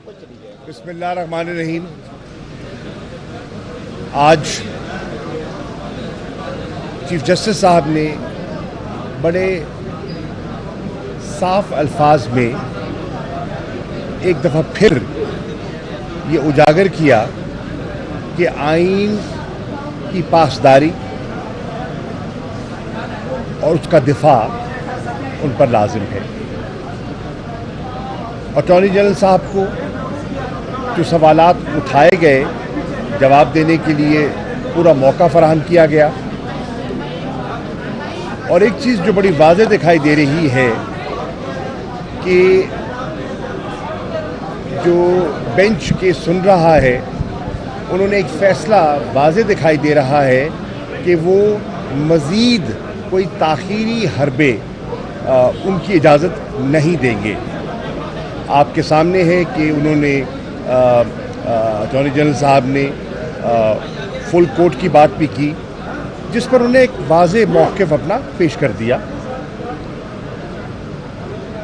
बिस्मिल्लाहिर्रहमानिर्रहीम। आज chief justice साहब ने बड़े साफ अल्फाज में एक दफ़ा फिर ये उजागर किया कि आइन की पासदारी और उसका दिफा उन पर लाजिम है। अटॉर्नी जनरल साहब को जो सवालात उठाए गए जवाब देने के लिए पूरा मौका फराहम किया गया। और एक चीज़ जो बड़ी वाज़ेह दिखाई दे रही है कि जो बेंच के सुन रहा है उन्होंने एक फ़ैसला वाज़ेह दिखाई दे रहा है कि वो मज़ीद कोई ताख़ीरी हरबे उनकी इजाज़त नहीं देंगे। आपके सामने है कि उन्होंने अटॉर्नी जनरल साहब ने फुल कोर्ट की बात भी की, जिस पर उन्हें एक वाज़ेह मौक़िफ़ अपना पेश कर दिया।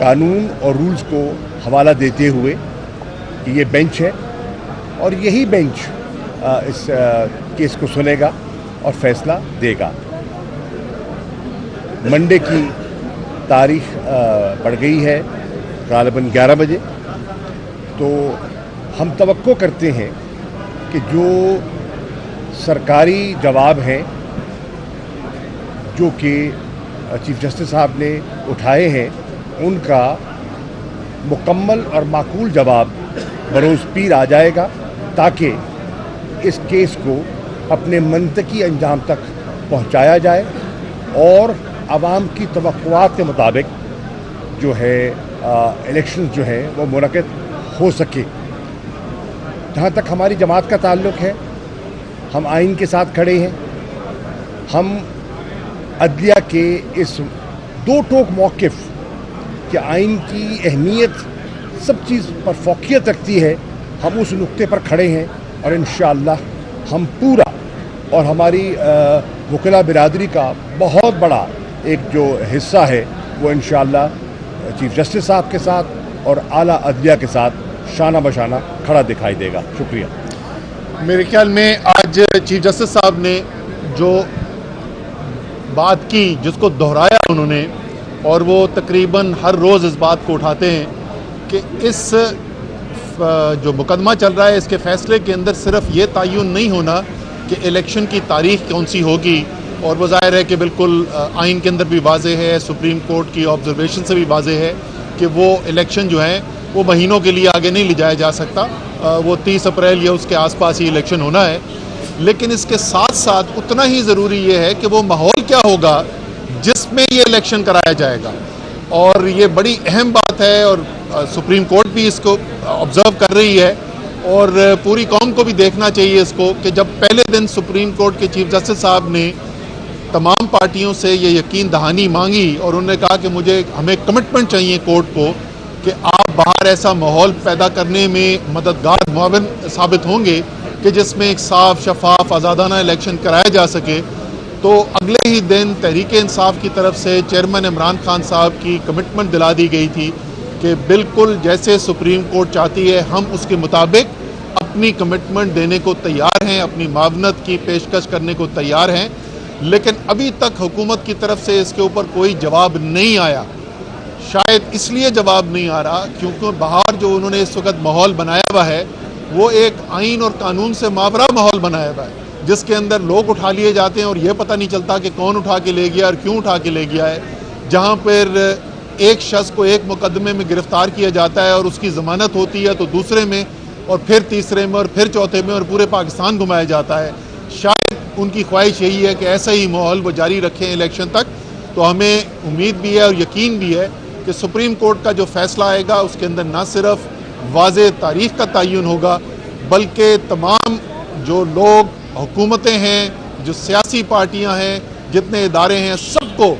कानून और रूल्स को हवाला देते हुए कि ये बेंच है और यही बेंच इस केस को सुनेगा और फैसला देगा। मंडे की तारीख पड़ गई है ग़ालिबन 11 बजे, तो हम तवक्को करते हैं कि जो सरकारी जवाब हैं जो कि चीफ जस्टिस साहब ने उठाए हैं उनका मुकम्मल और माकूल जवाब बरोज़ पीर आ जाएगा, ताकि इस केस को अपने मंतकी अंजाम तक पहुंचाया जाए और आवाम की तवक्कुआत के मुताबिक जो है इलेक्शन जो है वो मुनक़िद हो सके। जहाँ तक हमारी जमात का ताल्लुक़ है, हम आइन के साथ खड़े हैं। हम अदलिया के इस दो टोक मौक़िफ़ कि आइन की अहमियत सब चीज़ पर फ़ौक़ियत रखती है, हम उस नुक्ते पर खड़े हैं और इंशाअल्लाह हम पूरा और हमारी वकीला बिरादरी का बहुत बड़ा एक जो हिस्सा है वो इंशाअल्लाह चीफ जस्टिस साहब के साथ और आला अदलिया के साथ शाना बशाना खड़ा दिखाई देगा। शुक्रिया। मेरे ख्याल में आज चीफ जस्टिस साहब ने जो बात की, जिसको दोहराया उन्होंने, और वो तकरीबन हर रोज़ इस बात को उठाते हैं कि इस जो मुकदमा चल रहा है इसके फ़ैसले के अंदर सिर्फ ये तयन नहीं होना कि इलेक्शन की तारीख़ कौन सी होगी, और वो ज़ाहिर है कि बिल्कुल आइन के अंदर भी वाज़ेह है, सुप्रीम कोर्ट की ऑब्जर्वेशन से भी वाज़ेह है कि वो इलेक्शन जो है वो महीनों के लिए आगे नहीं ले जाया जा सकता। वो 30 अप्रैल या उसके आसपास ही इलेक्शन होना है। लेकिन इसके साथ साथ उतना ही ज़रूरी ये है कि वो माहौल क्या होगा जिसमें ये इलेक्शन कराया जाएगा, और ये बड़ी अहम बात है और सुप्रीम कोर्ट भी इसको ऑब्ज़र्व कर रही है और पूरी कौम को भी देखना चाहिए इसको कि जब पहले दिन सुप्रीम कोर्ट के चीफ जस्टिस साहब ने तमाम पार्टियों से ये यकीन दहानी मांगी और उन्होंने कहा कि हमें कमिटमेंट चाहिए कोर्ट को कि आप बाहर ऐसा माहौल पैदा करने में मददगार मुआविन साबित होंगे कि जिसमें एक साफ शफाफ आज़ादाना इलेक्शन कराया जा सके। तो अगले ही दिन तहरीक इंसाफ की तरफ से चेयरमैन इमरान खान साहब की कमिटमेंट दिला दी गई थी कि बिल्कुल जैसे सुप्रीम कोर्ट चाहती है हम उसके मुताबिक अपनी कमिटमेंट देने को तैयार हैं, अपनी मावनत की पेशकश करने को तैयार हैं। लेकिन अभी तक हुकूमत की तरफ से इसके ऊपर कोई जवाब नहीं आया। शायद इसलिए जवाब नहीं आ रहा क्योंकि बाहर जो उन्होंने इस वक्त माहौल बनाया हुआ है वो एक आइन और कानून से मावरा माहौल बनाया हुआ है, जिसके अंदर लोग उठा लिए जाते हैं और ये पता नहीं चलता कि कौन उठा के ले गया और क्यों उठा के ले गया है। जहाँ पर एक शख्स को एक मुकदमे में गिरफ़्तार किया जाता है और उसकी ज़मानत होती है तो दूसरे में और फिर तीसरे में और फिर चौथे में और पूरे पाकिस्तान घुमाया जाता है। शायद उनकी ख्वाहिश यही है कि ऐसा ही माहौल वो जारी रखें इलेक्शन तक। तो हमें उम्मीद भी है और यकीन भी है कि सुप्रीम कोर्ट का जो फ़ैसला आएगा उसके अंदर न सिर्फ वाज़ेह तारीख़ का तयन होगा बल्कि तमाम जो लोग, हुकूमतें हैं, जो सियासी पार्टियां हैं, जितने इदारे हैं, सबको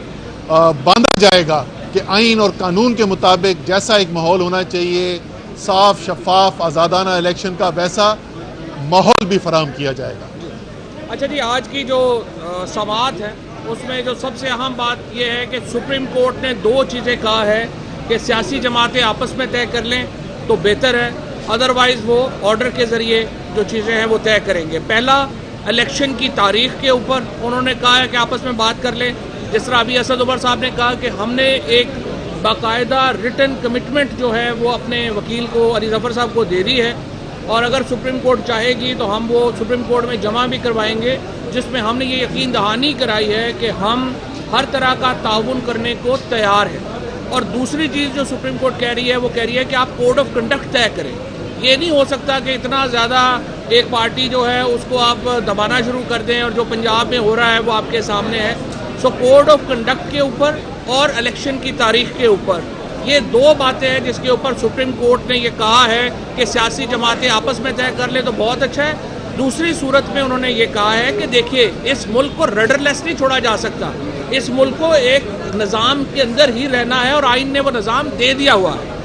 बांधा जाएगा कि आइन और कानून के मुताबिक जैसा एक माहौल होना चाहिए, साफ शफाफ आज़ादाना इलेक्शन का, वैसा माहौल भी फराहम किया जाएगा। अच्छा जी, आज की जो समाअत है उसमें जो सबसे अहम बात यह है कि सुप्रीम कोर्ट ने दो चीज़ें कहा है कि सियासी जमातें आपस में तय कर लें तो बेहतर है, ادروائز وہ آرڈر کے ذریعے جو چیزیں ہیں وہ طے کریں گے. پہلا الیکشن کی تاریخ کے اوپر انہوں نے کہا ہے کہ آپس میں بات کر لیں. جس طرح ابھی اسد عمر صاحب نے کہا کہ ہم نے ایک باقاعدہ ریٹن کمٹمنٹ جو ہے وہ اپنے وکیل کو علی ظفر صاحب کو دے دی ہے, اور اگر سپریم کورٹ چاہے گی تو ہم وہ سپریم کورٹ میں جمع بھی کروائیں گے, جس میں ہم نے یہ یقین دہانی کرائی ہے کہ ہم ہر طرح کا تعاون کرنے کو تیار ہیں. اور دوسری چیز جو سپریم کورٹ کہہ رہی ہے وہ کہہ رہی ہے کہ آپ کوڈ آف کنڈکٹ طے کریں. یہ نہیں ہو سکتا کہ اتنا زیادہ ایک پارٹی جو ہے اس کو آپ دبانا شروع کر دیں, اور جو پنجاب میں ہو رہا ہے وہ آپ کے سامنے ہے. سو کوڈ آف کنڈکٹ کے اوپر اور الیکشن کی تاریخ کے اوپر یہ دو باتیں ہیں جس کے اوپر سپریم کورٹ نے یہ کہا ہے کہ سیاسی جماعتیں آپس میں طے کر لیں تو بہت اچھا ہے. دوسری صورت میں انہوں نے یہ کہا ہے کہ دیکھیے اس ملک کو رڈر لیس نہیں چھوڑا جا سکتا, اس ملک کو ایک نظام کے اندر ہی رہنا ہے, اور آئین نے وہ نظام دے دیا ہوا ہے.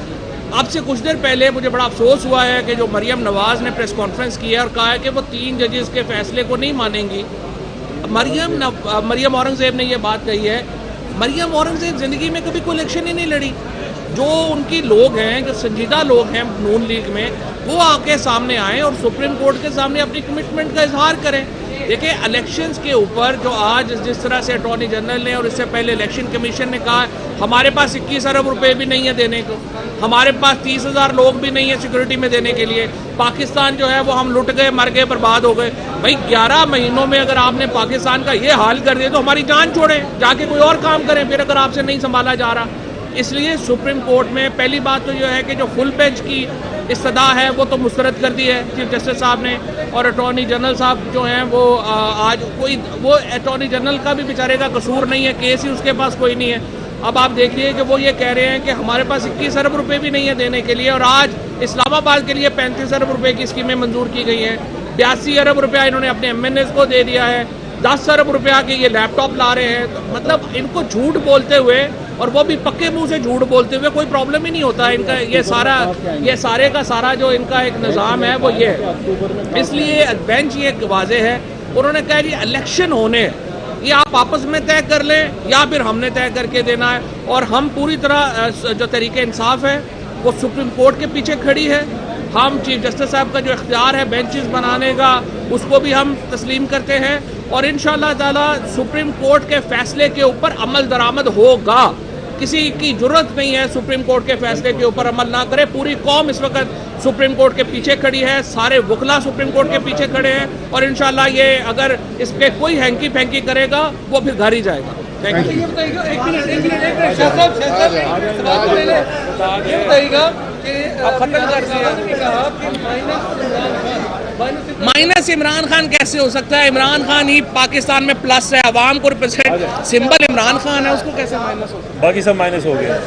اب سے کچھ دیر پہلے مجھے بڑا افسوس ہوا ہے کہ جو مریم نواز نے پریس کانفرنس کی ہے اور کہا ہے کہ وہ 3 ججز کے فیصلے کو نہیں مانیں گی. مریم اورنگزیب نے یہ بات کہی ہے. مریم اورنگزیب زندگی میں کبھی کوئی الیکشن ہی نہیں لڑی. جو ان کی لوگ ہیں, جو سنجیدہ لوگ ہیں نون لیگ میں, وہ آ کے سامنے آئیں اور سپریم کورٹ کے سامنے اپنی کمٹمنٹ کا اظہار کریں. دیکھیں الیکشنز کے اوپر جو آج جس طرح سے اٹارنی جنرل نے اور اس سے پہلے الیکشن کمیشن نے کہا ہمارے پاس 21 ارب روپے بھی نہیں ہے دینے کو, ہمارے پاس 30,000 لوگ بھی نہیں ہیں سیکورٹی میں دینے کے لیے, پاکستان جو ہے وہ ہم لٹ گئے, مر گئے, برباد ہو گئے. بھائی 11 مہینوں میں اگر آپ نے پاکستان کا یہ حال کر دیا تو ہماری جان چھوڑیں, جا کے کوئی اور کام کریں پھر اگر آپ سے نہیں سنبھالا جا رہا. اس لیے سپریم کورٹ میں پہلی بات تو یہ ہے کہ جو فل بینچ کی استدعا ہے وہ تو مسترد کر دی ہے چیف جسٹس صاحب نے, اور اٹارنی جنرل صاحب جو ہیں وہ آج کوئی وہ اٹارنی جنرل کا بھی بیچارے کا قصور نہیں ہے, کیس ہی اس کے پاس کوئی نہیں ہے. اب آپ دیکھیے کہ وہ یہ کہہ رہے ہیں کہ ہمارے پاس 21 ارب روپے بھی نہیں ہے دینے کے لیے, اور آج اسلام آباد کے لیے 35 ارب روپے کی اسکیمیں منظور کی گئی ہیں. 82 ارب روپیہ انہوں نے اپنے ایم این ایز کو دے دیا ہے. 10 ارب روپیہ کے یہ لیپ ٹاپ لا رہے ہیں. مطلب ان کو جھوٹ بولتے ہوئے, اور وہ بھی پکے منہ سے جھوٹ بولتے ہوئے, کوئی پرابلم ہی نہیں ہوتا ان کا. یہ سارے کا سارا جو ان کا ایک نظام ہے وہ یہ ہے. اس لیے بینچ یہ واضح ہے, انہوں نے کہا کہ الیکشن ہونے یہ آپ آپس میں طے کر لیں یا پھر ہم نے طے کر کے دینا ہے. اور ہم پوری طرح جو طریقہ انصاف ہے وہ سپریم کورٹ کے پیچھے کھڑی ہے. ہم چیف جسٹس صاحب کا جو اختیار ہے بینچز بنانے کا اس کو بھی ہم تسلیم کرتے ہیں, اور انشاءاللہ تعالی سپریم کورٹ کے فیصلے کے اوپر عمل درآمد ہوگا. کسی کی ضرورت نہیں ہے سپریم کورٹ کے فیصلے کے اوپر عمل نہ کرے. پوری قوم اس وقت سپریم کورٹ کے پیچھے کھڑی ہے, سارے وکلا سپریم کورٹ کے پیچھے کھڑے ہیں, اور انشاءاللہ یہ اگر اس پہ کوئی ہینکی پھینکی کرے گا وہ پھر گھر ہی جائے گا. Thank you. Minus Imran Khan کیسے ہو سکتا ہے؟ عمران خان ہی پاکستان میں پلس ہے, عوام کو ریپرزینٹ سمبل عمران خان ہے, اس کو کیسے مائنس ہو سکتا ہے؟ باقی سب مائنس ہو گیا.